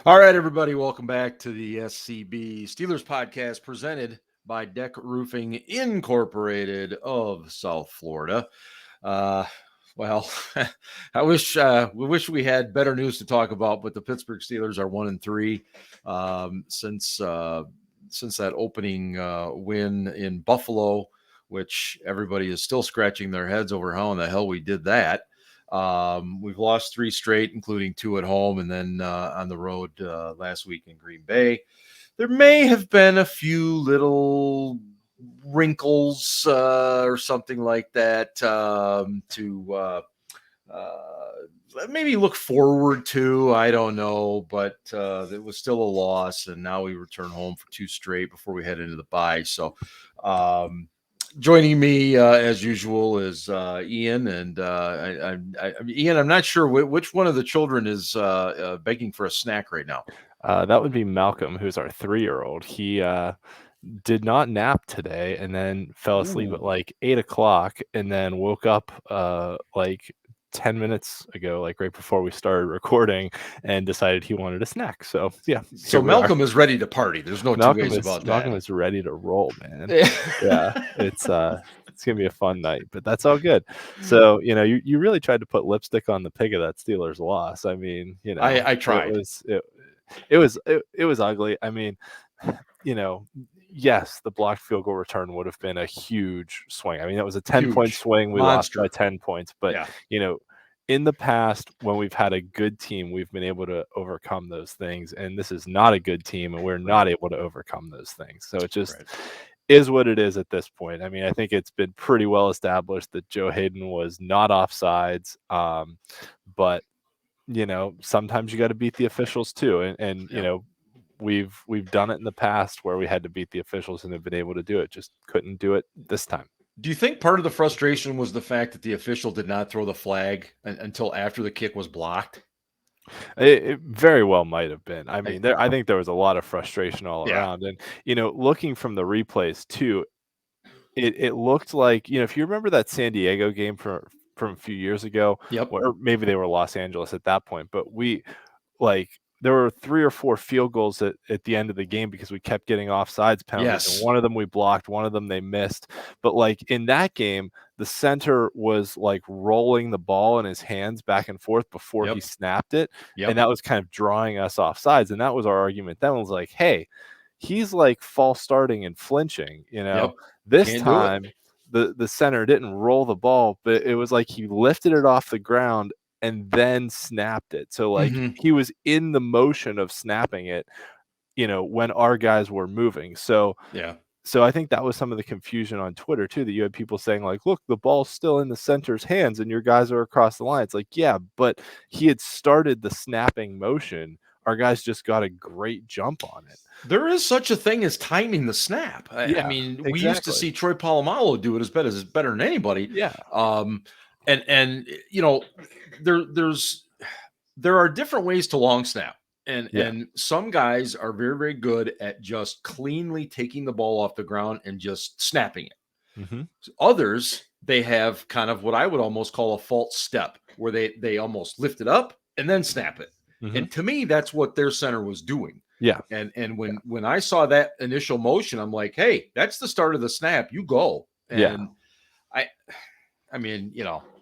All right, everybody, welcome back to the SCB Steelers Podcast presented by DEK Roofing Incorporated of South Florida. Well, we wish we had better news to talk about, but the Pittsburgh Steelers are 1-3 since that opening win in Buffalo, which everybody is still scratching their heads over how in the hell we did that. We've lost 3 straight, including 2 at home, and then on the road last week in Green Bay. There may have been a few little wrinkles or something like that to maybe look forward to. I don't know, but it was still a loss, and now we return home for 2 straight before we head into the bye. So joining me as usual is Ian, and Ian, I'm not sure which one of the children is begging for a snack right now. That would be Malcolm, who's our 3-year-old. He did not nap today and then fell asleep at like 8 o'clock and then woke up like 10 minutes ago, like right before we started recording, and decided he wanted a snack. So yeah. So Malcolm is ready to party. There's no two ways about that. Malcolm is ready to roll, man. Yeah, it's gonna be a fun night, but that's all good. So you really tried to put lipstick on the pig of that Steelers loss. I mean, I tried. It was ugly. I mean, yes, the blocked field goal return would have been a huge swing. I mean, that was a 10-point swing. We lost by 10 points. But, in the past, when we've had a good team, we've been able to overcome those things. And this is not a good team, and we're not able to overcome those things. So it just is what it is at this point. I mean, I think it's been pretty well established that Joe Hayden was not offsides. But, sometimes you got to beat the officials too. And we've done it in the past where we had to beat the officials and have been able to do it. Just couldn't do it this time. Do you think part of the frustration was the fact that the official did not throw the flag until after the kick was blocked? It very well might have been. I mean, I think there was a lot of frustration all around. And, looking from the replays too, it looked like, if you remember that San Diego game from a few years ago, or maybe they were Los Angeles at that point, but there were 3 or 4 field goals at the end of the game because we kept getting offsides penalties. Yes. And one of them we blocked, one of them they missed. But in that game, the center was rolling the ball in his hands back and forth before he snapped it. And that was kind of drawing us offsides. And that was our argument then. It was like, hey, he's false starting and flinching, This time the center didn't roll the ball, but it was like he lifted it off the ground and then snapped it. So he was in the motion of snapping it, when our guys were moving. So I think that was some of the confusion on Twitter too, that you had people saying look, the ball's still in the center's hands and your guys are across the line. It's but he had started the snapping motion. Our guys just got a great jump on it. There is such a thing as timing the snap. I mean, we used to see Troy Polamalu do it as better than anybody. Yeah. And there are different ways to long snap, and some guys are very, very good at just cleanly taking the ball off the ground and just snapping it. Mm-hmm. Others, they have kind of what I would almost call a false step, where they almost lift it up and then snap it. Mm-hmm. And to me, that's what their center was doing. Yeah. And when I saw that initial motion, I'm like, hey, that's the start of the snap. You go. And I mean,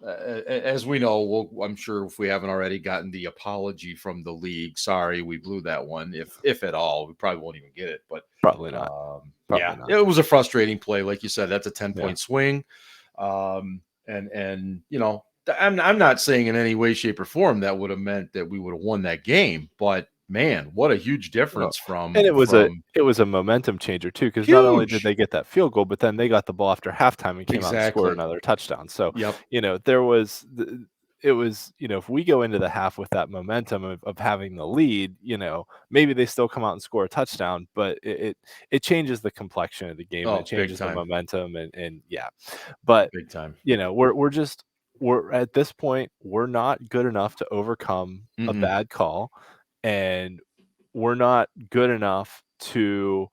as we know, I'm sure if we haven't already gotten the apology from the league, sorry, we blew that one. If at all, we probably won't even get it. But probably not. Not. It was a frustrating play, like you said. That's a 10-point swing, and I'm not saying in any way, shape, or form that would have meant that we would have won that game, but. Man, what a huge difference from. And it was a momentum changer too, because not only did they get that field goal, but then they got the ball after halftime and came out and scored another touchdown. So there was if we go into the half with that momentum of having the lead, maybe they still come out and score a touchdown, but it changes the complexion of the game. And it changes the momentum and but big time. We're at this point, we're not good enough to overcome a bad call. And we're not good enough to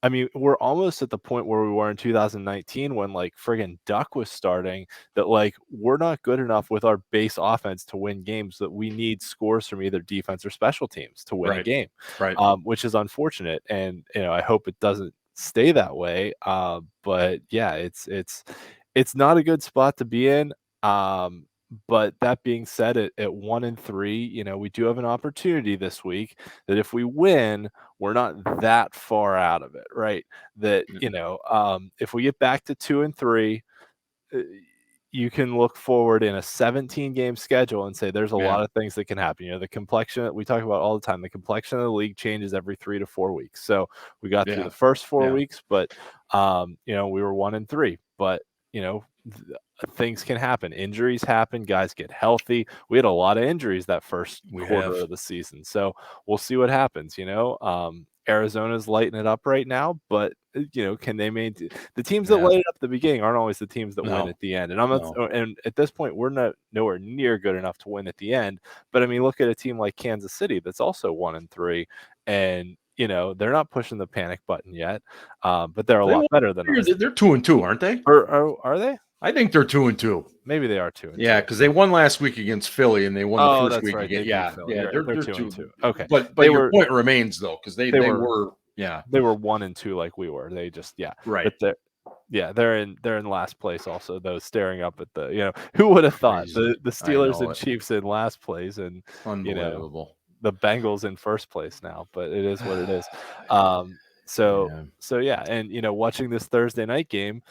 I mean, we're almost at the point where we were in 2019 when like friggin' Duck was starting, that like we're not good enough with our base offense to win games, that we need scores from either defense or special teams to win a game, right? Which is unfortunate. And, I hope it doesn't stay that way. But yeah, it's not a good spot to be in. But that being said, at 1-3, we do have an opportunity this week that if we win, we're not that far out of it, right? That, if we get back to 2-3, you can look forward in a 17-game schedule and say there's a lot of things that can happen. The complexion that we talk about all the time, the complexion of the league changes every 3 to 4 weeks. So we got through the first 4 weeks, but, we were 1-3, but, things can happen. Injuries happen. Guys get healthy. We had a lot of injuries that first quarter of the season. So we'll see what happens. Arizona's lighting it up right now, but can they maintain? The teams that light it up at the beginning aren't always the teams that win at the end. And and at this point, we're not nowhere near good enough to win at the end. But I mean, look at a team like Kansas City that's also 1-3, and they're not pushing the panic button yet, but they're a lot better than us. They're 2-2, aren't they? Are they? I think they're 2-2. Maybe they are 2-2. Yeah, because they won last week against Philly, and they won the first week again. They're 2-2. Okay, but your point remains though, because they were 1-2 like we were. They just right. But they're in last place also, though, staring up at the who would have thought the Steelers and Chiefs in last place, and unbelievable. The Bengals in first place now, but it is what it is. So and watching this Thursday night game,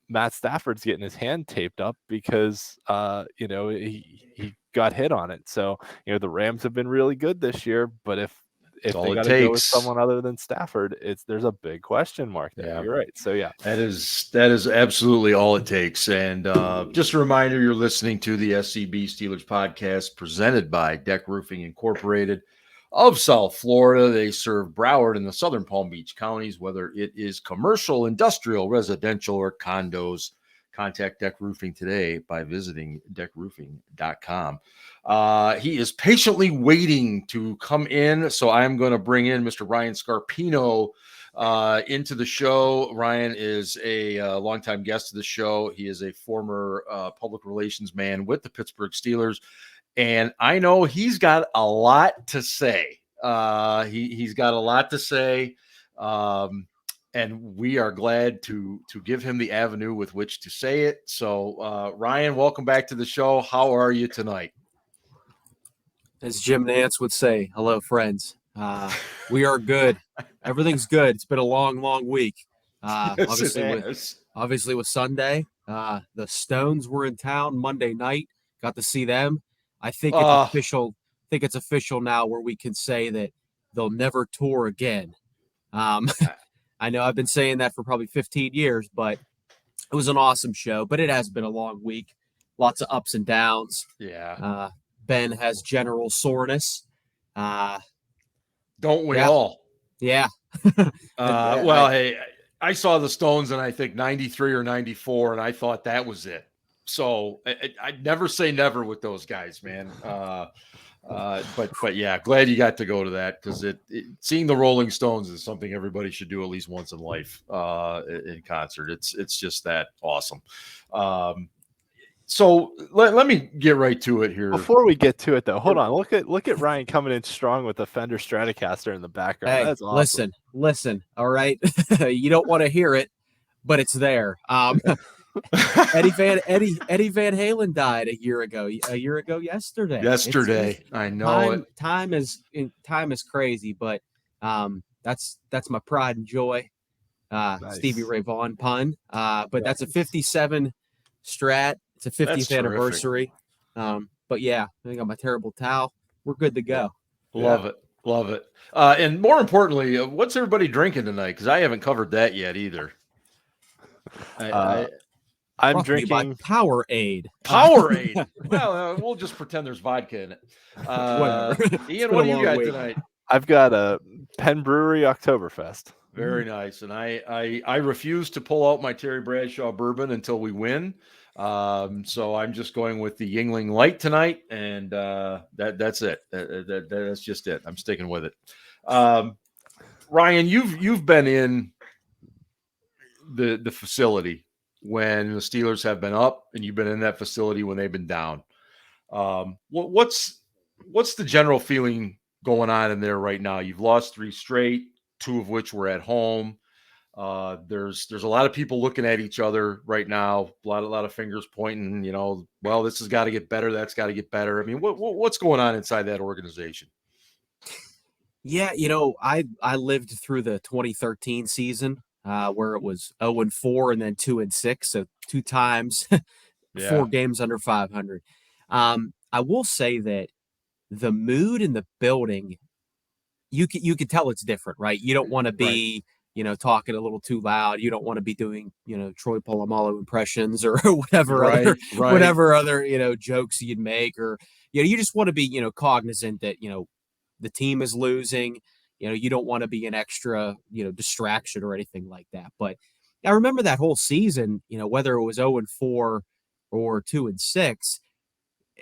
Matt Stafford's getting his hand taped up because he got hit on it. So the Rams have been really good this year, but if they got to go with someone other than Stafford, there's a big question mark there. Yeah. You're right. So that is absolutely all it takes. And just a reminder, you're listening to the SCB Steelers Podcast presented by DEK Roofing Incorporated of South Florida. They serve Broward and the southern Palm Beach counties, whether it is commercial, industrial, residential, or condos. Contact DEK Roofing today by visiting dekroofing.com. He is patiently waiting to come in, so I'm going to bring in Mr. Ryan Scarpino into the show. Ryan is a longtime guest of the show. He is a former public relations man with the Pittsburgh Steelers. And I know he's got a lot to say. He's got a lot to say, and we are glad to give him the avenue with which to say it. So, Ryan, welcome back to the show. How are you tonight? As Jim Nantz would say, hello, friends. We are good. Everything's good. It's been a long, long week. Obviously with Sunday, the Stones were in town Monday night. Got to see them. I think it's official. I think it's official now, where we can say that they'll never tour again. I know I've been saying that for probably 15 years, but it was an awesome show. But it has been a long week, lots of ups and downs. Yeah. Ben has general soreness. Don't we all? Yeah. Hey, I saw the Stones in I think 93 or 94, and I thought that was it. So I'd never say never with those guys, man. But yeah, glad you got to go to that, because seeing the Rolling Stones is something everybody should do at least once in life in concert. It's just that awesome. So let me get right to it here. Before we get to it, though, hold on. Look at Ryan coming in strong with the Fender Stratocaster in the background. Hey, that's awesome. Listen. All right, you don't want to hear it, but it's there. Eddie Van Halen died a year ago yesterday. I know time is crazy, but that's my pride and joy. Nice. Stevie Ray Vaughan pun. But that's a 57 Strat. It's a 50th anniversary. But yeah, I got my terrible towel. We're good to go. Love it. And more importantly, what's everybody drinking tonight? Because I haven't covered that yet either. I'm drinking Powerade. Powerade. Well, we'll just pretend there's vodka in it. Ian, what do you got tonight? I've got a Penn Brewery Oktoberfest. Very nice. And I refuse to pull out my Terry Bradshaw bourbon until we win. So I'm just going with the Yingling Light tonight, and that's it. That's just it. I'm sticking with it. Ryan, you've been in the facility when the Steelers have been up, and you've been in that facility when they've been down. What's the general feeling going on in there right now? You've lost 3 straight, 2 of which were at home. There's a lot of people looking at each other right now. A lot of fingers pointing. Well, this has got to get better. That's got to get better. I mean, what's going on inside that organization? Yeah, I lived through the 2013 season where it was 0-4 and then 2-6, so 2 times, 4 games under 500. I will say that the mood in the building, you could tell it's different, right? You don't want to be, talking a little too loud. You don't want to be doing, Troy Polamalu impressions or whatever other jokes you'd make, or you just want to be, cognizant that the team is losing. You don't want to be an extra, distraction or anything like that. But I remember that whole season, whether it was 0-4 or 2-6,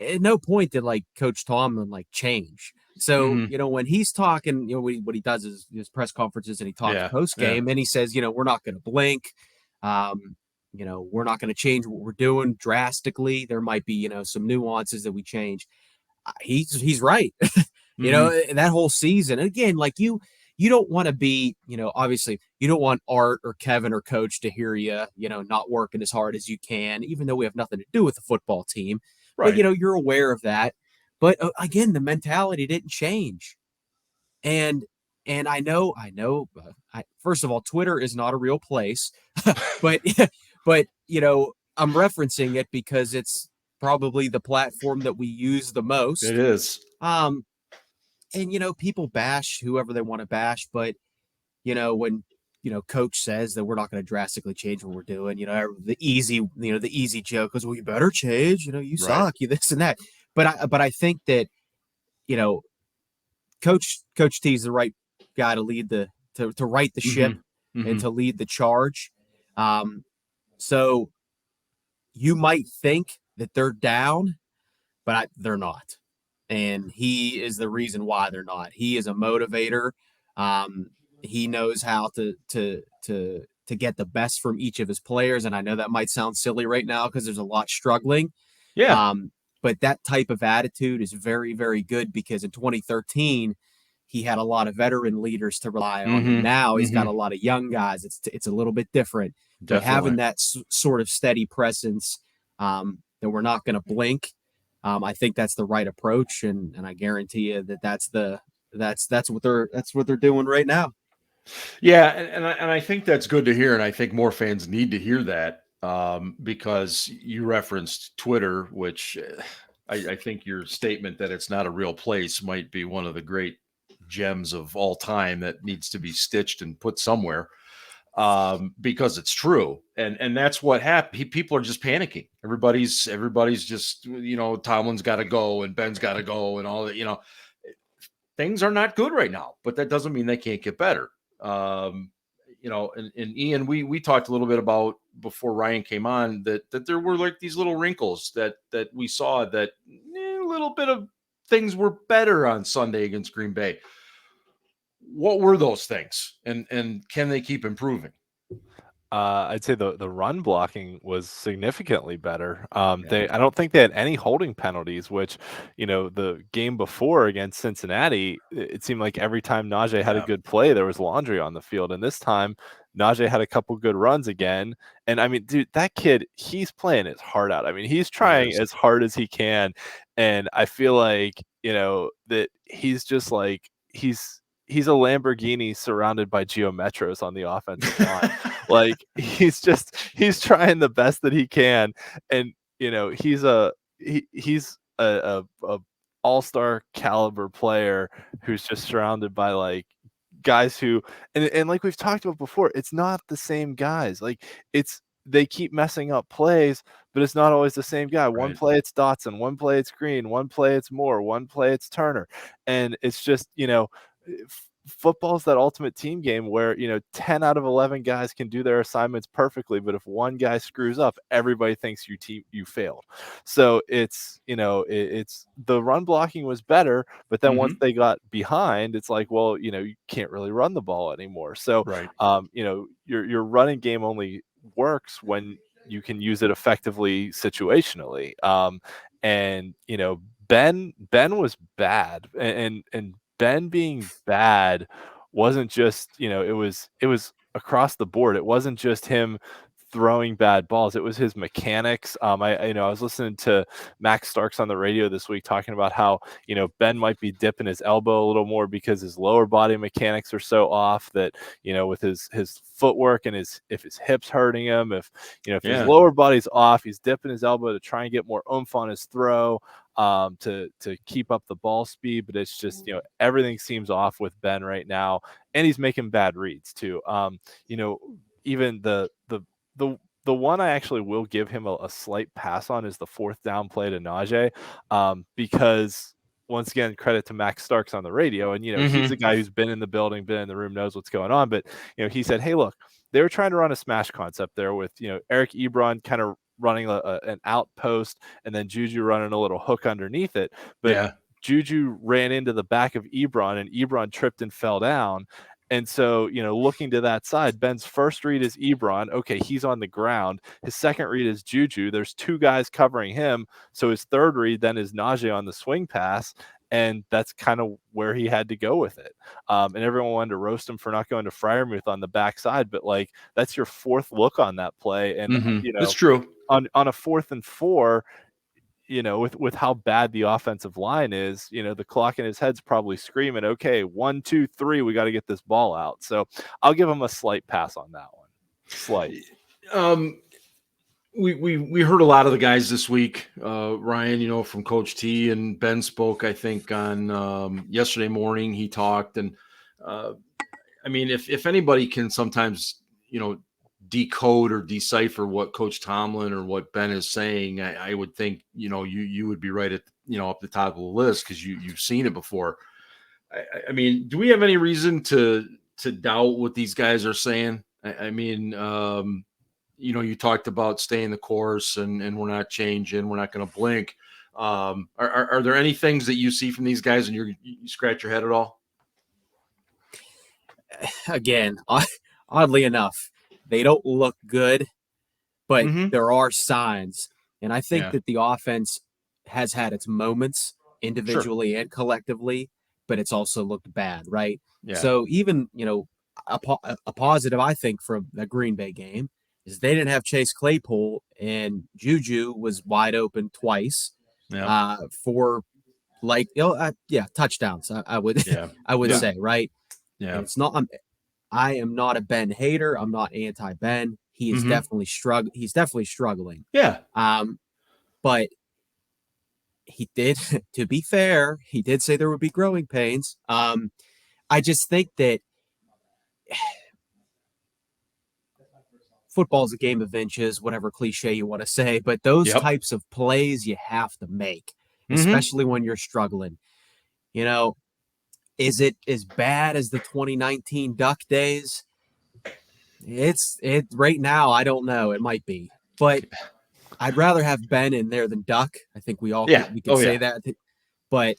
at no point did Coach Tomlin change. So, when he's talking, what he does is his press conferences and he talks post game and he says, we're not going to blink. We're not going to change what we're doing drastically. There might be, some nuances that we change. He's right. That whole season. And again, you don't want to be, obviously you don't want Art or Kevin or Coach to hear you, not working as hard as you can, even though we have nothing to do with the football team. Right. But, you're aware of that. But again, the mentality didn't change. And I know, first of all, Twitter is not a real place, but I'm referencing it because it's probably the platform that we use the most. It is. And, people bash whoever they want to bash, but, when, Coach says that we're not going to drastically change what we're doing, the easy joke is, well, you better change, you suck, you this and that. But I think that, Coach T is the right guy to lead to right the ship and to lead the charge. So you might think that they're down, but they're not. And he is the reason why they're not. He is a motivator. He knows how to get the best from each of his players. And I know that might sound silly right now because there's a lot struggling. Yeah. But that type of attitude is very, very good because in 2013, he had a lot of veteran leaders to rely on. And now he's got a lot of young guys. It's a little bit different. Definitely. But having that sort of steady presence that we're not going to blink, I think that's the right approach. And I guarantee you that's what they're doing right now. Yeah, and I think that's good to hear, and I think more fans need to hear that because you referenced Twitter, which I think your statement that it's not a real place might be one of the great gems of all time that needs to be stitched and put somewhere because it's true, and that's what happened. People are just panicking. Everybody's just Tomlin's got to go and Ben's got to go and all that. Things are not good right now, but that doesn't mean they can't get better. And Ian, we talked a little bit about before Ryan came on that there were these little wrinkles that we saw that a little bit of things were better on Sunday against Green Bay. What were those things, and can they keep improving? I'd say the run blocking was significantly better. I don't think they had any holding penalties, which, the game before against Cincinnati, it seemed like every time Najee had a good play, there was laundry on the field. And this time, Najee had a couple good runs again. And I mean, dude, that kid, he's playing his heart out. I mean, he's trying as hard as he can. And I feel like, that he's just he's a Lamborghini surrounded by Geometros on the offensive line. He's trying the best that he can. And, he's a all-star caliber player who's just surrounded by guys who, and like we've talked about before, it's not the same guys. They keep messing up plays, but it's not always the same guy. Right. One play it's Dotson, one play it's Green, one play it's Moore, one play it's Turner. And it's just, football's that ultimate team game where, 10 out of 11 guys can do their assignments perfectly, but if one guy screws up, everybody thinks you failed. So it's, it's the run blocking was better, but then once they got behind, it's like, well, you can't really run the ball anymore. So, right. Your running game only works when you can use it effectively situationally. And Ben was bad, and Ben being bad wasn't just, it was across the board. It wasn't just him throwing bad balls. It was his mechanics. I was listening to Max Starks on the radio this week talking about how, Ben might be dipping his elbow a little more because his lower body mechanics are so off that, with his footwork and if his hips hurting him, if his lower body's off, he's dipping his elbow to try and get more oomph on his throw, to keep up the ball speed. But it's just, everything seems off with Ben right now, and he's making bad reads too. Even the one I actually will give him a slight pass on is the 4th down play to Najee, because once again, credit to Max Starks on the radio, and he's a guy who's been in the building, been in the room, knows what's going on. But he said, hey, look, they were trying to run a smash concept there with Eric Ebron kind of running an outpost, and then Juju running a little hook underneath it. But Juju ran into the back of Ebron, and Ebron tripped and fell down. And so, looking to that side, Ben's first read is Ebron. Okay, he's on the ground. His second read is Juju. There's 2 guys covering him. So his third read then is Najee on the swing pass. And that's kind of where he had to go with it. And everyone wanted to roast him for not going to Freiermuth on the backside. But, that's your 4th look on that play. And, that's true. On a 4th and 4, with how bad the offensive line is, the clock in his head's probably screaming, okay, 1, 2, 3, we got to get this ball out. So I'll give him a slight pass on that one. Slight. We heard a lot of the guys this week, Ryan, from Coach T, and Ben spoke, I think, on yesterday morning. He talked, and if anybody can sometimes, decode or decipher what Coach Tomlin or what Ben is saying, I would think, you would be right at, up the top of the list, because you've seen it before. Do we have any reason to doubt what these guys are saying? You talked about staying the course, and we're not changing, we're not going to blink. Are there any things that you see from these guys and you scratch your head at all? Again, oddly enough, they don't look good, but there are signs. And I think that the offense has had its moments individually and collectively, but it's also looked bad, right? Yeah. So even, a positive, I think, from the Green Bay game is they didn't have Chase Claypool, and Juju was wide open twice for touchdowns. I would I would say, right? Yeah. And it's not. I am not a Ben hater. I'm not anti-Ben. He is definitely He's definitely struggling. Yeah. But he did, to be fair, he did say there would be growing pains. I just think that football is a game of inches, whatever cliche you want to say, but those types of plays you have to make, especially when you're struggling. Is it as bad as the 2019 Duck days? It's right now. I don't know. It might be, but I'd rather have Ben in there than Duck. I think we can say that. But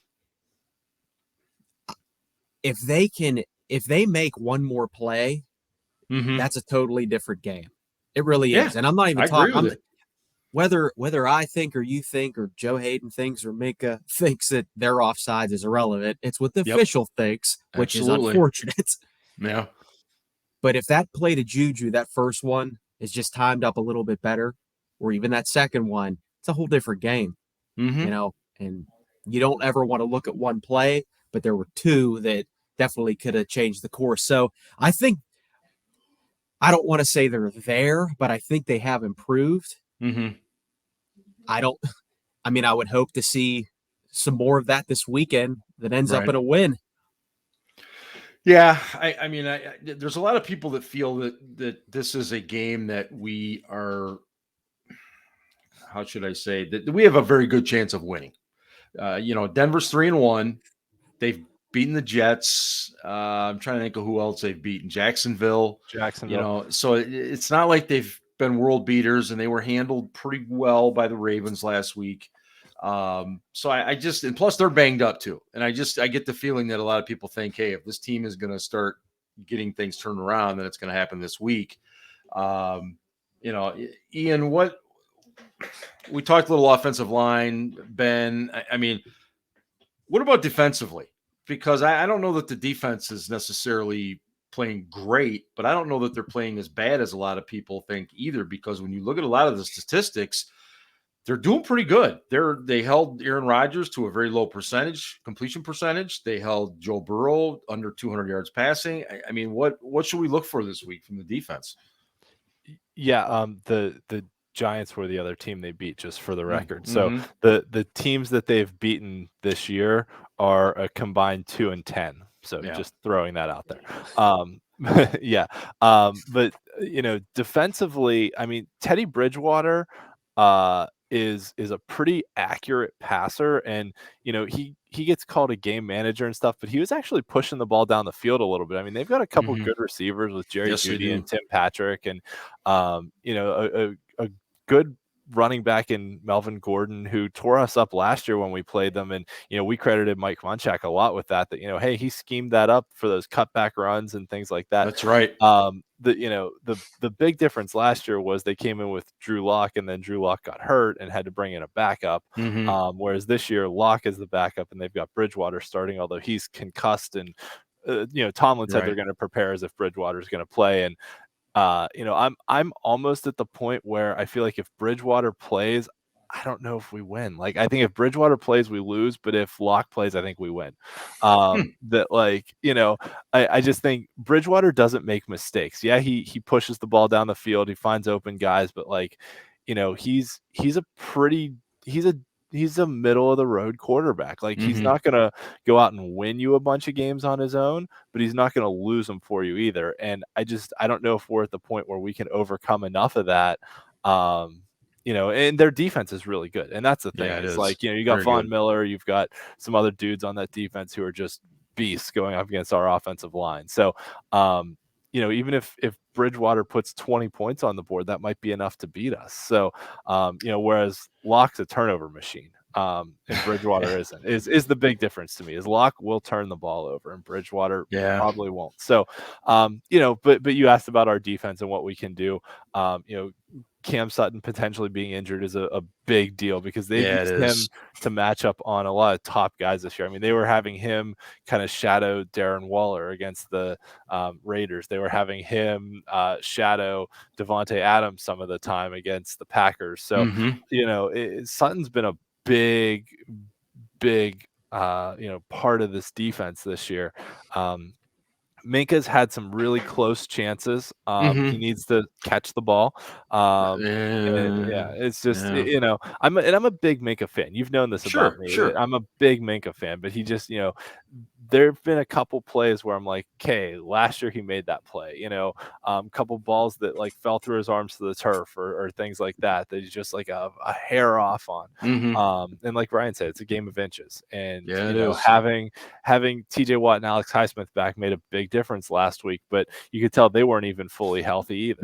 if they make one more play, that's a totally different game. It really is. And I'm not even talking whether I think or you think or Joe Hayden thinks or Mika thinks that their offsides is irrelevant. It's what the official thinks, which is unfortunate. Yeah. But if that play to Juju, that first one, is just timed up a little bit better, or even that second one, it's a whole different game. And you don't ever want to look at one play, but there were 2 that definitely could have changed the course. So I think, I don't want to say they're there, but I think they have improved. I would hope to see some more of that this weekend that ends up in a win. Yeah. There's a lot of people that feel that this is a game that we are, how should I say, that we have a very good chance of winning. Denver's 3-1. They've beaten the Jets. I'm trying to think of who else they've beaten. Jacksonville. So it's not like they've been world beaters, and they were handled pretty well by the Ravens last week. So I just, and plus they're banged up too. And I get the feeling that a lot of people think, hey, if this team is going to start getting things turned around, then it's going to happen this week. Ian, we talked a little offensive line, Ben. I mean, what about defensively? Because I don't know that the defense is necessarily playing great, but I don't know that they're playing as bad as a lot of people think either, because when you look at a lot of the statistics, they're doing pretty good. They held Aaron Rodgers to a very low completion percentage. They held Joe Burrow under 200 yards passing. I mean, what should we look for this week from the defense? Yeah, the Giants were the other team they beat, just for the record. So the teams that they've beaten this year are a combined 2-10. So just throwing that out there. But defensively, I mean, Teddy Bridgewater is a pretty accurate passer, and he gets called a game manager and stuff, but he was actually pushing the ball down the field a little bit. I mean, they've got a couple good receivers with Jerry Jeudy and Tim Patrick, and a good running back in Melvin Gordon, who tore us up last year when we played them. And, we credited Mike Munchak a lot with that, hey, he schemed that up for those cutback runs and things like that. That's right. The big difference last year was they came in with Drew Lock, and then Drew Lock got hurt and had to bring in a backup. Whereas this year Lock is the backup, and they've got Bridgewater starting, although he's concussed. And, Tomlin said they're going to prepare as if Bridgewater is going to play. And, I'm almost at the point where I feel like if Bridgewater plays, I don't know if we win. Like, I think if Bridgewater plays, we lose, but if Locke plays, I think we win. I just think Bridgewater doesn't make mistakes. Yeah, he pushes the ball down the field, he finds open guys, but he's a middle of the road quarterback. Like, he's not going to go out and win you a bunch of games on his own, but he's not going to lose them for you either. And I don't know if we're at the point where we can overcome enough of that. And their defense is really good. And that's the thing. Yeah, it's like, you got Von Miller, you've got some other dudes on that defense who are just beasts going up against our offensive line. So, even if Bridgewater puts 20 points on the board, that might be enough to beat us. So, whereas Locke's a turnover machine, and Bridgewater isn't, is the big difference to me. Is Locke will turn the ball over, and Bridgewater probably won't. So, but you asked about our defense and what we can do. Cam Sutton potentially being injured is a big deal, because they used him to match up on a lot of top guys this year. I mean, they were having him kind of shadow Darren Waller against the Raiders. They were having him shadow Devontae Adams some of the time against the Packers. So, Sutton's been a big part of this defense this year. Minka's had some really close chances. He needs to catch the ball. It's just, I'm a big Minka fan. You've known this about me. Sure. I'm a big Minka fan, but he just, there have been a couple plays where I'm like, okay, last year he made that play, couple balls that like fell through his arms to the turf or things like that he's just like a hair off on. And like Ryan said, it's a game of inches. And having TJ Watt and Alex Highsmith back made a big difference last week, but you could tell they weren't even fully healthy either.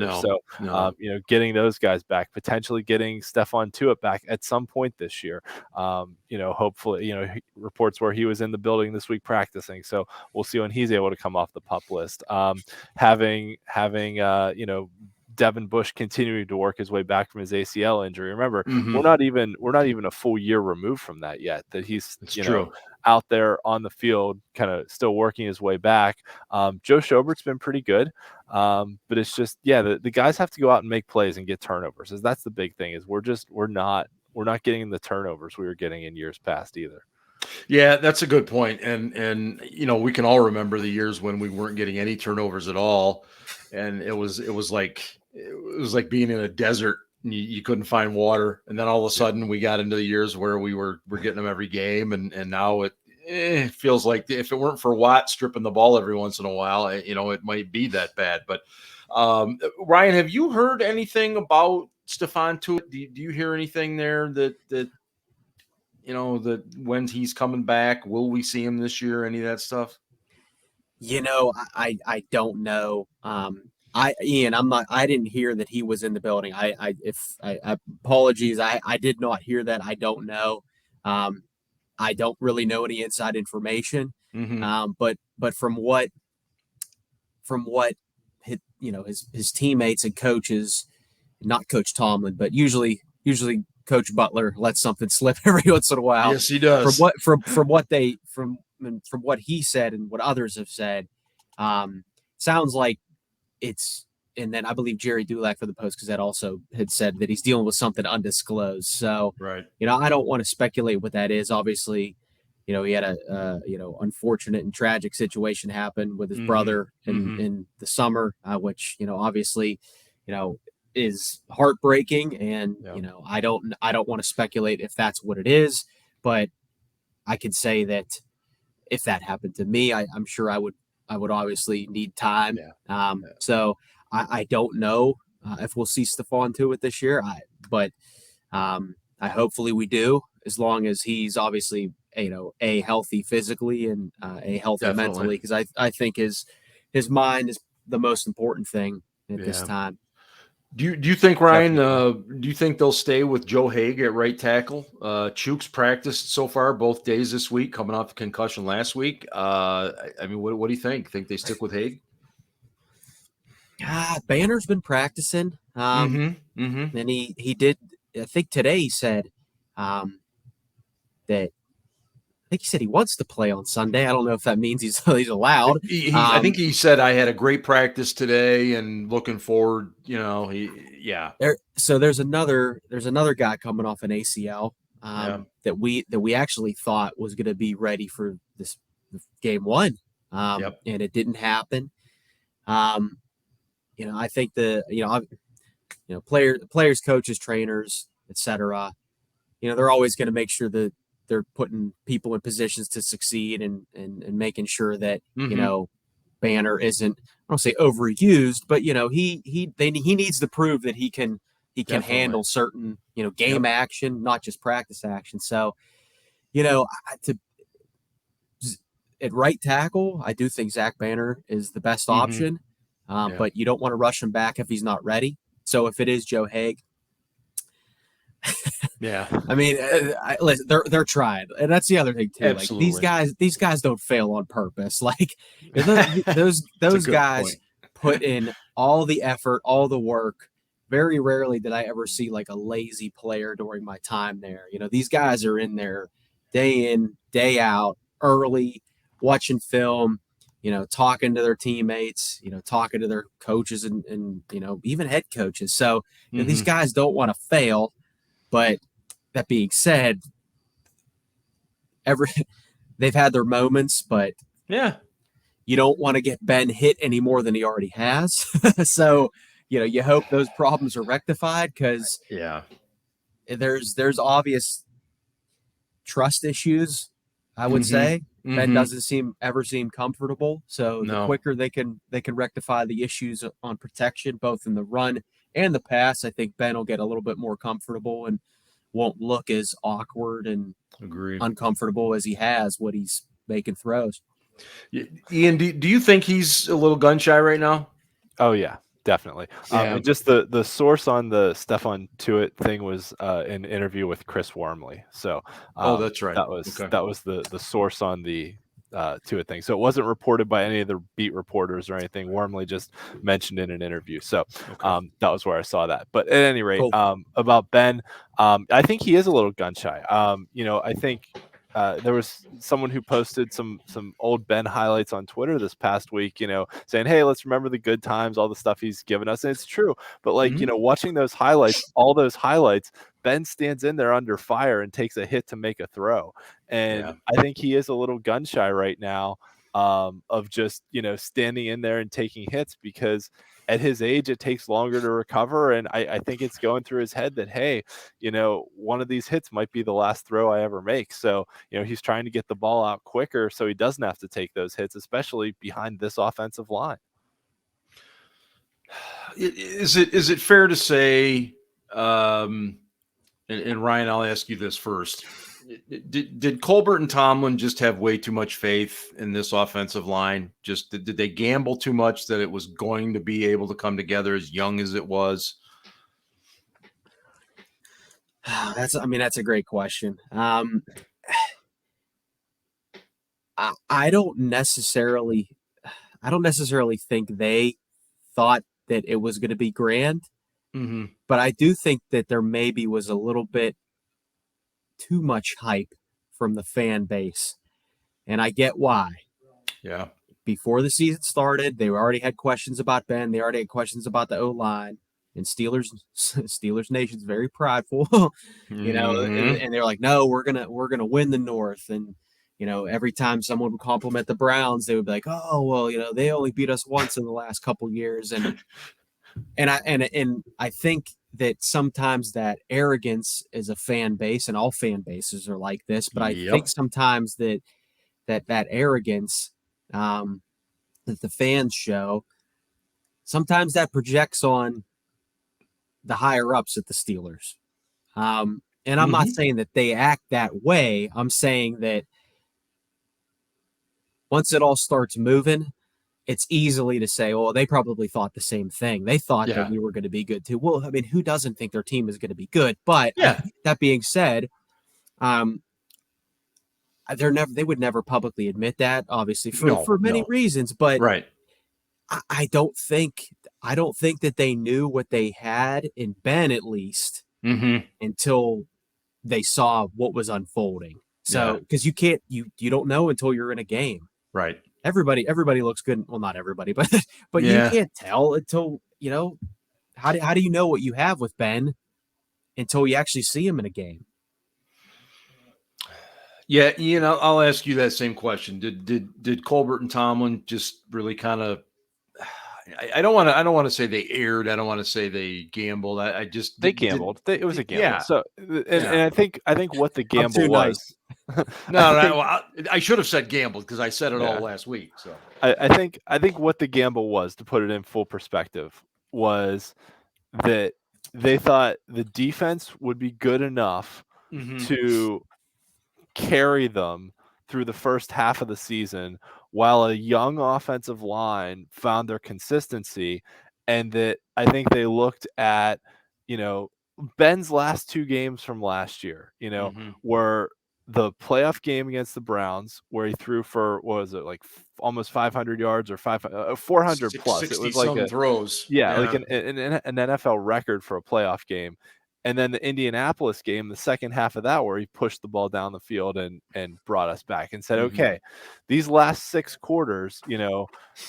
Getting those guys back, potentially getting Stephon Tuitt back at some point this year, hopefully, reports where he was in the building this week practicing, so we'll see when he's able to come off the PUP list. Having Devin Bush continuing to work his way back from his ACL injury. Remember, we're not even a full year removed from that yet, that he's out there on the field, kind of still working his way back. Joe Schobert's been pretty good, but it's just, the guys have to go out and make plays and get turnovers. That's the big thing, is we're not getting the turnovers we were getting in years past either. Yeah, that's a good point. And we can all remember the years when we weren't getting any turnovers at all, and it was like being in a desert and you couldn't find water. And then all of a sudden we got into the years where we're getting them every game, and now it feels like if it weren't for Watt stripping the ball every once in a while, it might be that bad. But Ryan, have you heard anything about Stephon Tuitt? Do you hear anything there that that when he's coming back? Will we see him this year? Any of that stuff? I don't know. Ian, I didn't hear that he was in the building. I apologies. I did not hear that. I don't know. I don't really know any inside information. Mm-hmm. But from what his teammates and coaches, not Coach Tomlin, but usually Coach Butler lets something slip every once in a while. Yes, he does. From what he said and what others have said, sounds like it's. And then I believe Jerry Dulac for the Post-Gazette also had said that he's dealing with something undisclosed. So, right. I don't want to speculate what that is. Obviously, he had a unfortunate and tragic situation happen with his brother in the summer, which obviously is heartbreaking. And I don't want to speculate if that's what it is, but I can say that if that happened to me, I'm sure I would obviously need time. So I don't know if we'll see Stephon Tuitt this year, but I hopefully we do, as long as he's obviously a healthy physically and a healthy mentally, because I think his mind is the most important thing at this time. Do you think, Ryan? Do you think they'll stay with Joe Haeg at right tackle? Chuk's practiced so far both days this week, coming off a concussion last week. I mean, what do you think? Think they stick with Haeg? Banner's been practicing, and he did. I think today he said that. I think he said he wants to play on Sunday. I don't know if that means he's allowed. I think he said I had a great practice today and looking forward. So there's another guy coming off an ACL that we actually thought was going to be ready for this game one, and it didn't happen. I think players, coaches, trainers, etc. They're always going to make sure that they're putting people in positions to succeed and making sure that Banner isn't, I don't say overused, but he needs to prove that he can handle certain game action, not just practice action. So at right tackle, I do think Zach Banner is the best option, but you don't want to rush him back if he's not ready. So if it is Joe Haeg, I mean, listen, they're trying, and that's the other thing too. Absolutely. Like these guys don't fail on purpose. Like those guys put in all the effort, all the work. Very rarely did I ever see like a lazy player during my time there. These guys are in there day in, day out, early, watching film, talking to their teammates, talking to their coaches and even head coaches. So these guys don't want to fail. But that being said, they've had their moments, but you don't want to get Ben hit any more than he already has. So, you hope those problems are rectified, because there's obvious trust issues, I would say. Ben doesn't seem comfortable. So the quicker they can rectify the issues on protection, both in the run and the pass, I think Ben will get a little bit more comfortable and won't look as awkward and uncomfortable as he has when he's making throws. Ian, do you think he's a little gun shy right now? Oh yeah, definitely. And just the source on the Stephon Tuitt thing was an interview with Chris Wormley. So that's right. That was the source on the Tuitt thing. So it wasn't reported by any of the beat reporters or anything. Wormley just mentioned in an interview. So that was where I saw that. But at any rate, about Ben, I think he is a little gun shy. I think there was someone who posted some old Ben highlights on Twitter this past week, saying, hey, let's remember the good times, all the stuff he's given us. And it's true. But watching those highlights, all those highlights, Ben stands in there under fire and takes a hit to make a throw. And I think he is a little gun shy right now of just, standing in there and taking hits, because at his age, it takes longer to recover. And I think it's going through his head that, hey, one of these hits might be the last throw I ever make. So, he's trying to get the ball out quicker so he doesn't have to take those hits, especially behind this offensive line. Is it fair to say, and Ryan, I'll ask you this first. Did Colbert and Tomlin just have way too much faith in this offensive line? Just did they gamble too much that it was going to be able to come together as young as it was? That's a great question. I don't necessarily think they thought that it was going to be grand, but I do think that there maybe was a little bit too much hype from the fan base, and I get why. Yeah. Before the season started, they already had questions about Ben. They already had questions about the O-line. And Steelers Nation's very prideful, and they're like, no, we're gonna win the North. And every time someone would compliment the Browns, they would be like, oh well, they only beat us once in the last couple years. And I think that sometimes that arrogance is a fan base, and all fan bases are like this. But I think sometimes that arrogance that the fans show, sometimes that projects on the higher ups at the Steelers. And I'm not saying that they act that way. I'm saying that once it all starts moving, it's easily to say, well, they probably thought the same thing. They thought that we were going to be good too. Well, I mean, who doesn't think their team is going to be good? But that being said, they would never publicly admit that, obviously, for many reasons. But I don't think that they knew what they had in Ben, at least, until they saw what was unfolding. So, because you don't know until you're in a game. Right. Everybody looks good. Well, not everybody, but you can't tell until, how do you know what you have with Ben until you actually see him in a game? Yeah, I'll ask you that same question. Did Colbert and Tomlin just really kind of? I don't want to say they erred. I don't want to say they gambled. They gambled. It was a gamble. Yeah. So, and I think what the gamble was. I should have said gambled because I said it all last week. So I think what the gamble was, to put it in full perspective, was that they thought the defense would be good enough to carry them through the first half of the season, while a young offensive line found their consistency. And that I think they looked at, Ben's last two games from last year, were the playoff game against the Browns, where he threw for, what was it, like almost 500 yards or 400 plus. It was like throws. Like an NFL record for a playoff game. And then the Indianapolis game, the second half of that, where he pushed the ball down the field and brought us back and said, okay, these last 6 quarters,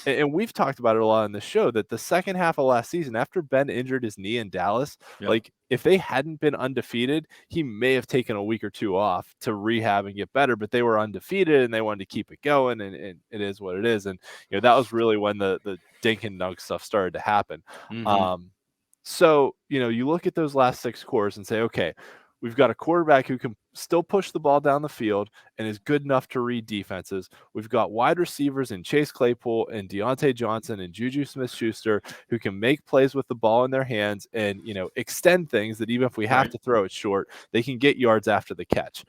and we've talked about it a lot on the show, that the second half of last season, after Ben injured his knee in Dallas, like if they hadn't been undefeated, he may have taken a week or two off to rehab and get better, but they were undefeated and they wanted to keep it going, and it is what it is. And, that was really when the dink and dunk stuff started to happen. So, you look at those last 6 quarters and say, okay, we've got a quarterback who can still push the ball down the field and is good enough to read defenses. We've got wide receivers in Chase Claypool and Deontay Johnson and Juju Smith-Schuster who can make plays with the ball in their hands and, extend things that even if we have to throw it short, they can get yards after the catch.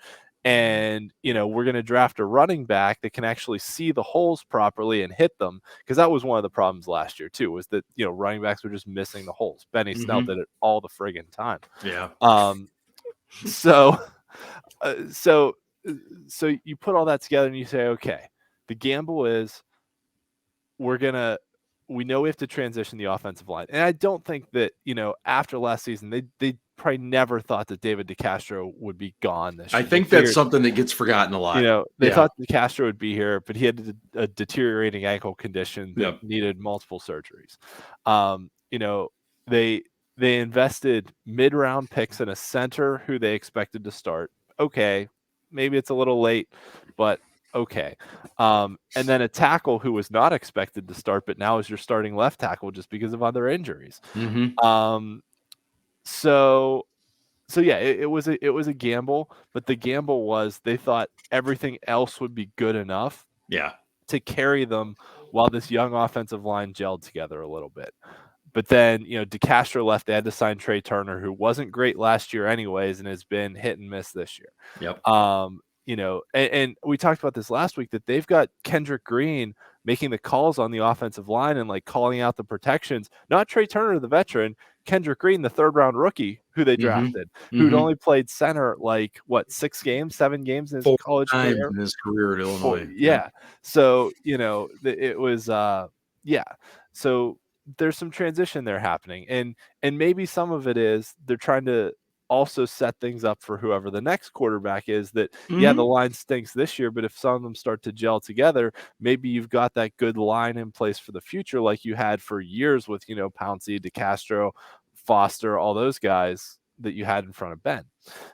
And, we're going to draft a running back that can actually see the holes properly and hit them, because that was one of the problems last year too, was that, running backs were just missing the holes. Benny Snell did it all the friggin' time. Yeah. So you put all that together and you say, okay, the gamble is we know we have to transition the offensive line. And I don't think that, after last season, they probably never thought that David DeCastro would be gone this year. I think that's something that gets forgotten a lot. They thought DeCastro would be here, but he had a deteriorating ankle condition that needed multiple surgeries. They invested mid-round picks in a center who they expected to start. Okay, maybe it's a little late, but okay. And then a tackle who was not expected to start, but now is your starting left tackle just because of other injuries. So yeah, it was a gamble, but the gamble was they thought everything else would be good enough to carry them while this young offensive line gelled together a little bit. But then, DeCastro left. They had to sign Trey Turner, who wasn't great last year anyways, and has been hit and miss this year. Yep. And we talked about this last week, that they've got Kendrick Green making the calls on the offensive line and like calling out the protections. Not Trey Turner, the veteran, Kendrick Green, the 3rd-round rookie who they drafted, who'd only played center 7 games in his college career. In his career at Illinois. Yeah. So, it was So there's some transition there happening. And maybe some of it is they're trying to also set things up for whoever the next quarterback is, that the line stinks this year, but if some of them start to gel together, maybe you've got that good line in place for the future, like you had for years with Pouncey, DeCastro, Foster, all those guys that you had in front of Ben.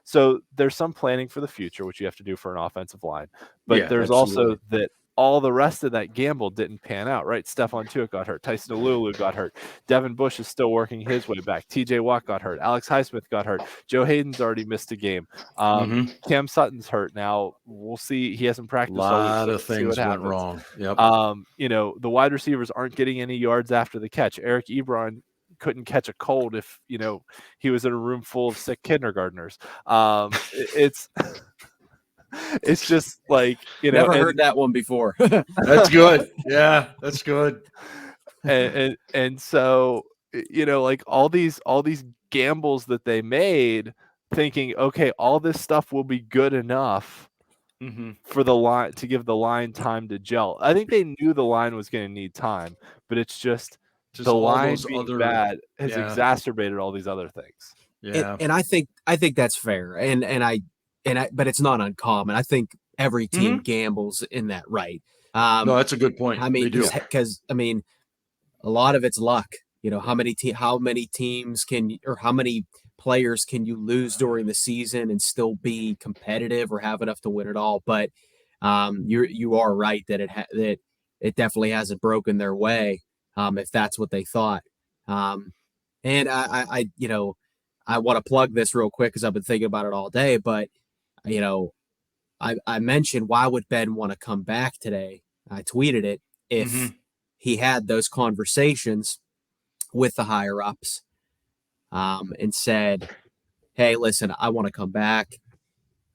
So there's some planning for the future, which you have to do for an offensive line, but there's also that all the rest of that gamble didn't pan out, right? Stephon Tuitt got hurt. Tyson Alulu got hurt. Devin Bush is still working his way back. TJ Watt got hurt. Alex Highsmith got hurt. Joe Hayden's already missed a game. Cam Sutton's hurt. Now we'll see. He hasn't practiced. A lot of things went wrong. Yep. The wide receivers aren't getting any yards after the catch. Eric Ebron couldn't catch a cold if he was in a room full of sick kindergartners. It's just never heard that one before. That's good. Yeah, that's good. And so all these gambles that they made, thinking, okay, all this stuff will be good enough for the line to give the line time to gel. I think they knew the line was going to need time, but it's just the line being bad has exacerbated all these other things. Yeah, and I think that's fair, but it's not uncommon. I think every team gambles in that, right? No, that's a good point. I mean, because a lot of it's luck. How many teams how many players can you lose during the season and still be competitive or have enough to win it all? But you are right that it definitely hasn't broken their way, if that's what they thought. And I want to plug this real quick because I've been thinking about it all day, but I mentioned, why would Ben want to come back today? I tweeted it. If he had those conversations with the higher ups and said, hey, listen, I want to come back.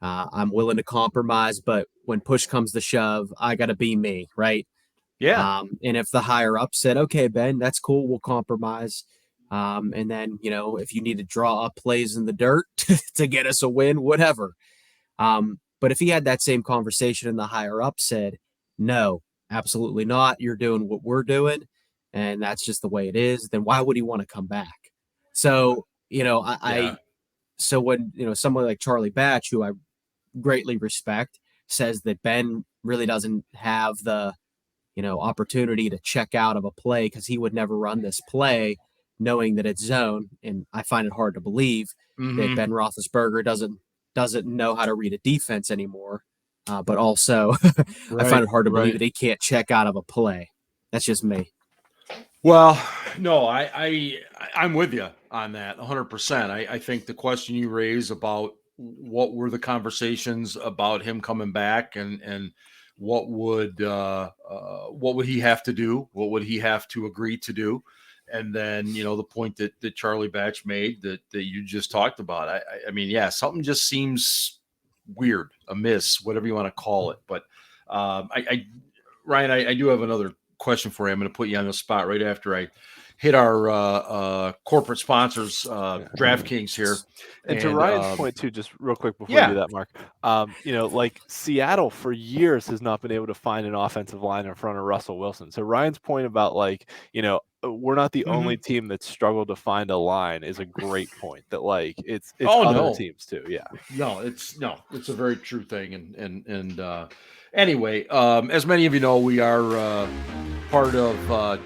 I'm willing to compromise, but when push comes to shove, I got to be me, right? Yeah. And if the higher up said, okay, Ben, that's cool, we'll compromise. And then, if you need to draw up plays in the dirt to get us a win, whatever. But if he had that same conversation and the higher up said, no, absolutely not, you're doing what we're doing, and that's just the way it is, then why would he want to come back? So, so when, someone like Charlie Batch, who I greatly respect, says that Ben really doesn't have the, opportunity to check out of a play because he would never run this play knowing that it's zone. And I find it hard to believe that Ben Roethlisberger doesn't know how to read a defense anymore. But also I find it hard to believe that he can't check out of a play. That's just me. Well, no, I'm with you on that 100%. I think the question you raise about what were the conversations about him coming back and what would he have to do? What would he have to agree to do? And then, the point that Charlie Batch made that you just talked about. I mean, yeah, something just seems weird, amiss, whatever you want to call it. But Ryan, I do have another question for you. I'm going to put you on the spot right after I hit our corporate sponsors, DraftKings here. And to Ryan's point too, just real quick before you do that, Mark, Seattle for years has not been able to find an offensive line in front of Russell Wilson. So Ryan's point about we're not the only team that's struggled to find a line is a great point. That it's other teams too. Yeah. No, it's a very true thing. And anyway, as many of you know, we are part of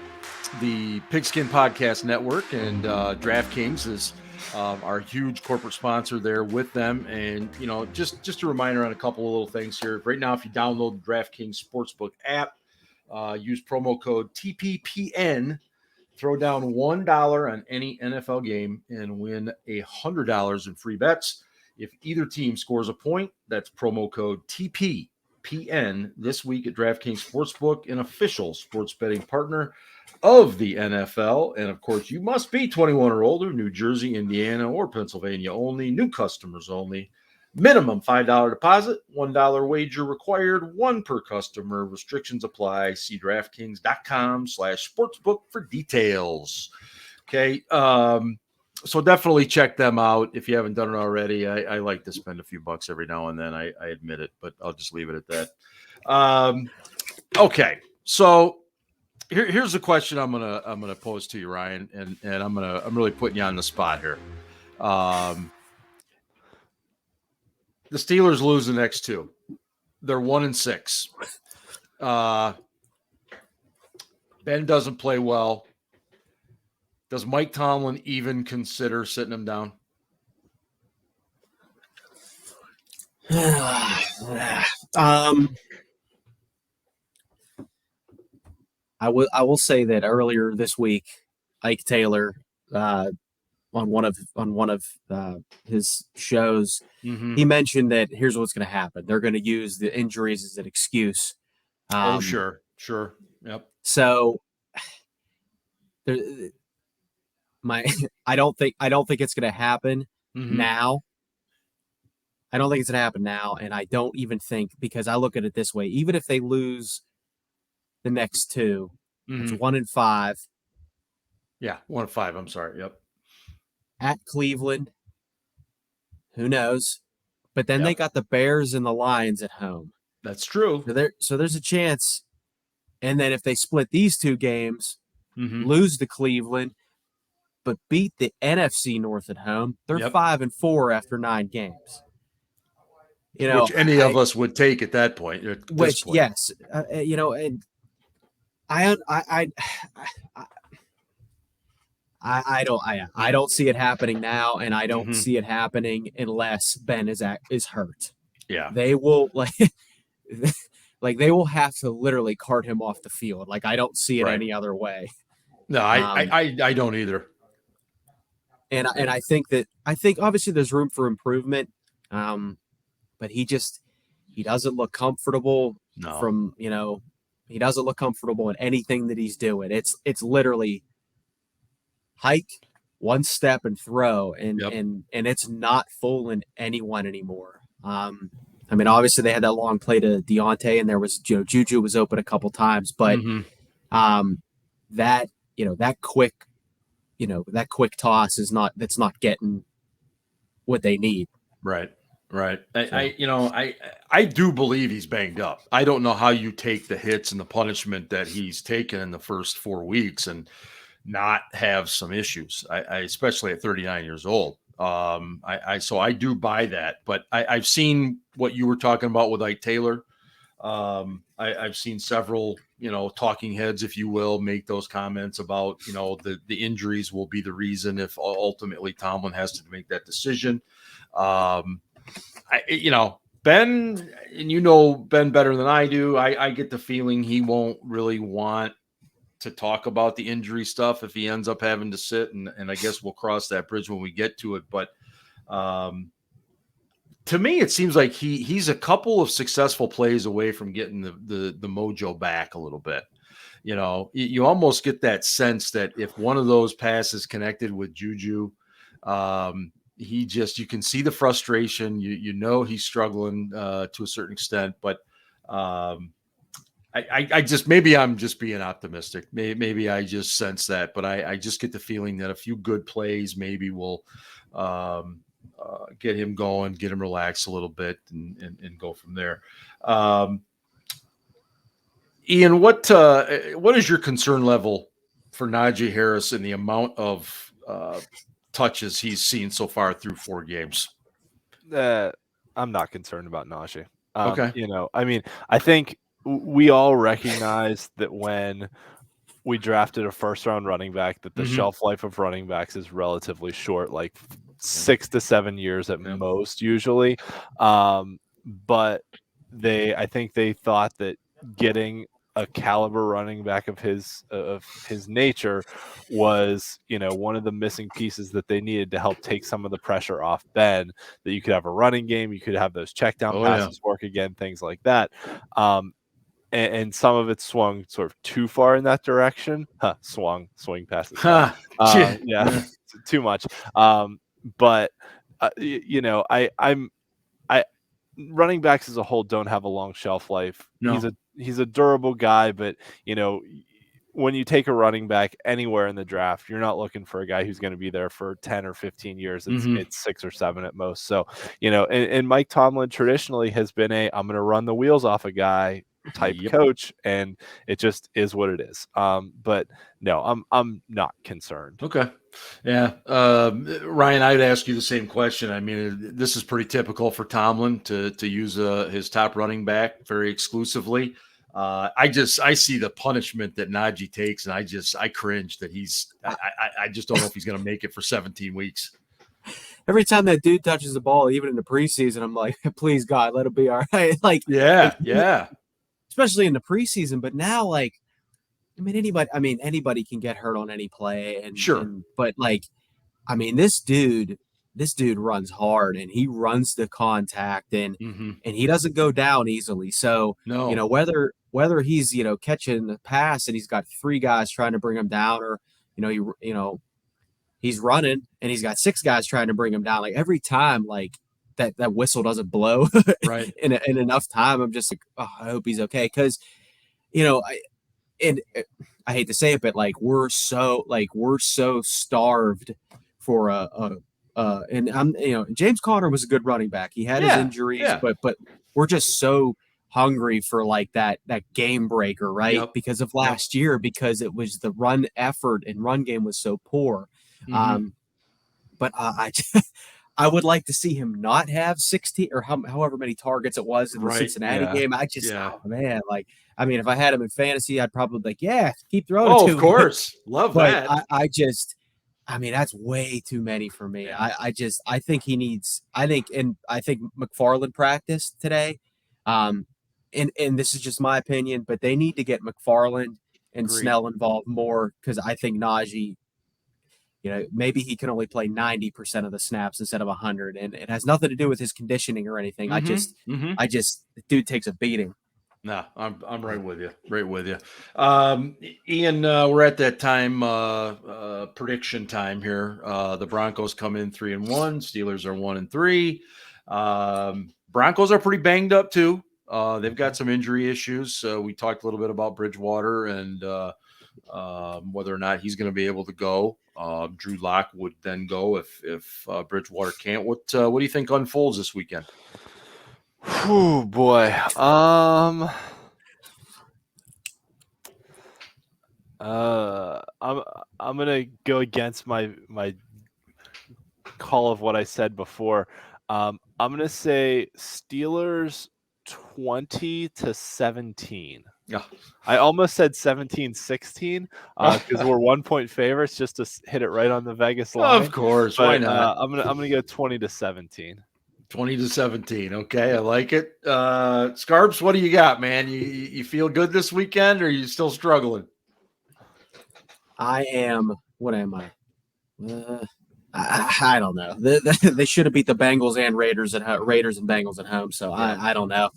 the Pigskin Podcast Network, and DraftKings is our huge corporate sponsor there with them. And just a reminder on a couple of little things here. Right now, if you download the DraftKings Sportsbook app, use promo code TPPN. Throw down $1 on any NFL game and win $100 in free bets. If either team scores a point, that's promo code TPPN. p.m. this week at DraftKings Sportsbook, an official sports betting partner of the NFL. And of course, you must be 21 or older, New Jersey, Indiana, or Pennsylvania only, new customers only. Minimum $5 deposit, $1 wager required, one per customer. Restrictions apply. See DraftKings.com/sportsbook for details. Okay. So definitely check them out if you haven't done it already. I like to spend a few bucks every now and then. I admit it, but I'll just leave it at that. Okay. So here's the question I'm gonna pose to you, Ryan, and I'm really putting you on the spot here. The Steelers lose the next two. They're 1-6. Ben doesn't play well. Does Mike Tomlin even consider sitting him down? I will say that earlier this week, Ike Taylor on one of his shows, he mentioned that here's what's going to happen. They're going to use the injuries as an excuse. Sure. Yep. So I don't think it's going to happen now. I don't think it's going to happen now, and I don't even think, because I look at it this way: even if they lose the next two, it's 1-5. Yeah, 1-5. I'm sorry. Yep. At Cleveland, who knows? But then they got the Bears and the Lions at home. That's true. So there's a chance. And then if they split these two games, lose to Cleveland, but beat the NFC North at home, they're 5-4 after 9 games. Which any of us would take at that point. Yes, and I don't see it happening now, and I don't see it happening unless Ben is hurt. Yeah, they will they will have to literally cart him off the field. Like, I don't see it any other way. No, I don't either. And I think obviously there's room for improvement, but he doesn't look comfortable. No. He doesn't look comfortable in anything that he's doing. It's literally hike, one step, and throw, and it's not fooling anyone anymore. I mean, obviously they had that long play to Deontay, and there was Juju was open a couple times, but that quick toss that's not getting what they need. Right. I do believe he's banged up. I don't know how you take the hits and the punishment that he's taken in the first 4 weeks and not have some issues. I especially at 39 years old. So I do buy that, but I've seen what you were talking about with Ike Taylor. I've seen several, talking heads, if you will, make those comments about, the injuries will be the reason if ultimately Tomlin has to make that decision. Ben, and Ben better than I do. I get the feeling he won't really want to talk about the injury stuff if he ends up having to sit, and I guess we'll cross that bridge when we get to it. But to me, it seems like he's a couple of successful plays away from getting the mojo back a little bit. You almost get that sense that if one of those passes connected with Juju, you can see the frustration. He's struggling to a certain extent, but maybe I'm just being optimistic. Maybe I just sense that, but I just get the feeling that a few good plays maybe will get him going, get him relaxed a little bit, and go from there. Ian, what is your concern level for Najee Harris and the amount of touches he's seen so far through 4 games? I'm not concerned about Najee. Okay. I think we all recognize that when we drafted a first-round running back, that the shelf life of running backs is relatively short, like 6 to 7 years at most, usually. But I think they thought that getting a caliber running back of his nature was, one of the missing pieces that they needed to help take some of the pressure off Ben, that you could have a running game, you could have those check down passes work again, things like that. And some of it swung sort of too far in that direction. Swing passes. Yeah, too much. But running backs as a whole don't have a long shelf life. No. He's a durable guy, but when you take a running back anywhere in the draft, you're not looking for a guy who's going to be there for 10 or 15 years. It's 6 or 7 at most. So, and Mike Tomlin traditionally has been I'm going to run the wheels off a guy type coach, and it just is what it is. But no, I'm not concerned. Okay. Yeah. Ryan, I'd ask you the same question. I mean, this is pretty typical for Tomlin to use his top running back very exclusively. I see the punishment that Najee takes, and I cringe that I just don't know if he's going to make it for 17 weeks. Every time that dude touches the ball, even in the preseason, I'm like, please God, let it be all right. Yeah. Especially in the preseason, but now, anybody can get hurt on any play, and sure. But this dude runs hard, and he runs the contact, and he doesn't go down easily. So no. Whether he's catching the pass and he's got 3 guys trying to bring him down, or he's running and he's got 6 guys trying to bring him down. Like every time, that whistle doesn't blow right in enough time, I'm just like, oh, I hope he's okay, because I hate to say it, but we're so starved for and I'm James Conner was a good running back. He had his injuries, but we're just so hungry for that game breaker, right? Yep. Because of last year, because it was the run effort and run game was so poor. But I would like to see him not have 60 or however many targets it was in the Cincinnati game. I just, oh man, if I had him in fantasy, I'd probably keep throwing it to him. Of course. Love that. That's way too many for me. I think McFarland practiced today. And this is just my opinion, but they need to get McFarland and Snell involved more, because I think Najee, maybe he can only play 90% of the snaps instead of 100, and it has nothing to do with his conditioning or anything. The dude takes a beating. No, I'm right with you. Right with you. Ian, we're at that time, prediction time here. The Broncos come in 3-1. Steelers are 1-3. Broncos are pretty banged up too. They've got some injury issues. We talked a little bit about Bridgewater and whether or not he's going to be able to go. Drew Lock would then go if Bridgewater can't. What do you think unfolds this weekend? Oh boy. I'm gonna go against my call of what I said before. I'm gonna say Steelers 20-17. Yeah. I almost said 17-16 because we're 1-point favorites, just to hit it right on the Vegas line. Of course, but, why not? I'm gonna go 20-17. 20-17. Okay, I like it. Scarps, what do you got, man? You feel good this weekend, or are you still struggling? I am. What am I? I don't know. They should have beat the Bengals and Raiders and Bengals at home. So I don't know.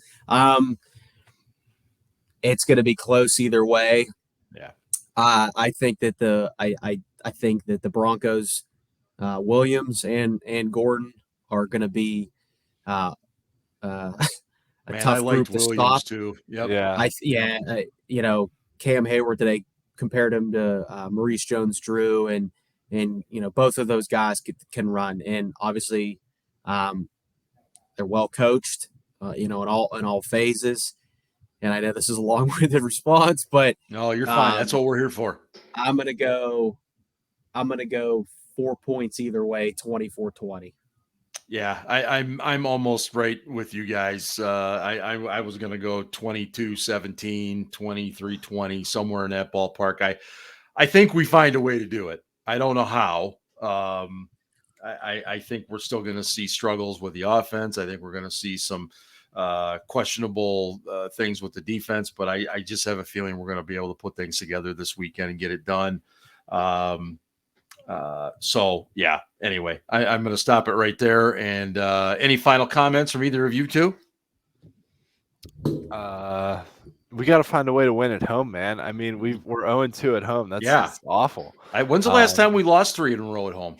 It's going to be close either way. Yeah. I think that I think that the Broncos, Williams and Gordon are going to be a tough group to stop. Too. Yep. Yeah. Cam Hayward today compared him to Maurice Jones-Drew, and both of those guys can run, and obviously they're well coached, in all phases. And I know this is a long-winded response, but no, you're fine. That's what we're here for. I'm gonna go 4 points either way, 24-20. Yeah, I'm almost right with you guys. I was gonna go 22-17, 23-20, somewhere in that ballpark. I think we find a way to do it. I don't know how. I think we're still going to see struggles with the offense. I think we're going to see some questionable things with the defense, but I just have a feeling we're going to be able to put things together this weekend and get it done. So yeah, anyway, I'm going to stop it right there. And any final comments from either of you two? We got to find a way to win at home, man. I mean, we're 0-2 at home. That's awful. When's the last time we lost 3 in a row at home?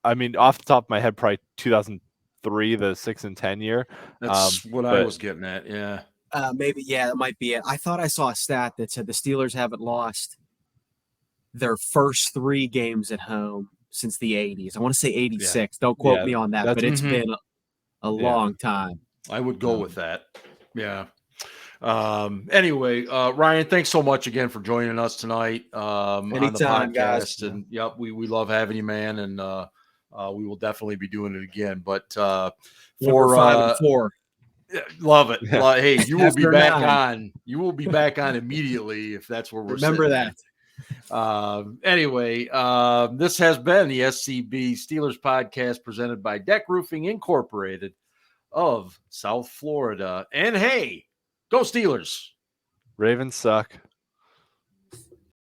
I mean, off the top of my head, probably 2003, the 6-10 year. That's what I was getting at. Yeah. Maybe. Yeah, that might be it. I thought I saw a stat that said the Steelers haven't lost their first 3 games at home since the 80s. I want to say 86. Don't quote me on that, but it's been a long time. I would go with that. Yeah. Anyway, Ryan, thanks so much again for joining us tonight on the podcast. Guys. And we love having you, man. And we will definitely be doing it again. But for 5-4. Love it. Yeah. Hey, you will be back 9. on. You will be back on immediately if that's where we're Remember sitting that. Anyway, this has been the SCB Steelers Podcast presented by DEK Roofing Incorporated of South Florida. And hey, go Steelers. Ravens suck.